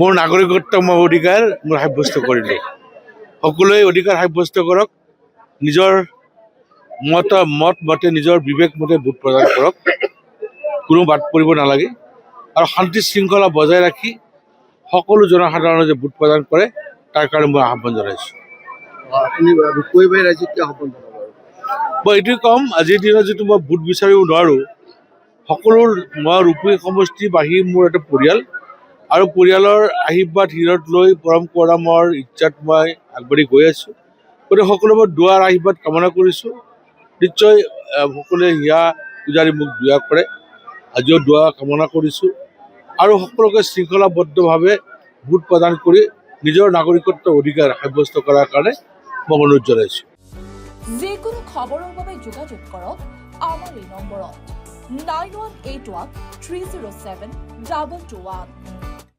মোৰ নাগৰিকত্ব অধিকাৰ মোৰ সাব্যস্ত কৰিলোঁ। সকলোৱে অধিকাৰ সাব্যস্ত কৰক, নিজৰ মতে নিজৰ বিবেক মতে ভোট প্ৰদান কৰক, কোনো বাদ পৰিব নালাগে আৰু শান্তি শৃংখলা বজাই ৰাখি সকলো জনসাধাৰণে যে ভোট প্ৰদান কৰে তাৰ কাৰণে মই আহ্বান জনাইছোঁ। মই এইটোৱে ক'ম, আজিৰ দিনত যিটো মই ভোট বিচাৰিব নোৱাৰোঁ, মই ৰূপহী সমষ্টিবাসী মোৰ এটা পৰিয়াল আৰু পৰিয়ালৰ আশীৰ্বাদ হীৰত লৈ পৰম কৰামৰ ইচ্ছাত মই আগবাঢ়ি গৈ আছোঁ। গতিকে সকলোৱে মই দুৱাৰ আশীৰ্বাদ কামনা কৰিছোঁ। নিশ্চয় সকলোৱে হিয়া পূজাৰী মোক দয়া কৰে, আজিও দুৱা কামনা কৰিছোঁ আৰু সকলোকে শৃংখলাবদ্ধভাৱে ভোট প্ৰদান কৰি নিজৰ নাগৰিকত্ব অধিকাৰ সাব্যস্ত কৰাৰ কাৰণে মই অনুৰোধ জনাইছোঁ। যিকোনো খবৰৰ বাবে যোগাযোগ কৰক আমাৰ এই নম্বৰত 9181 307 221।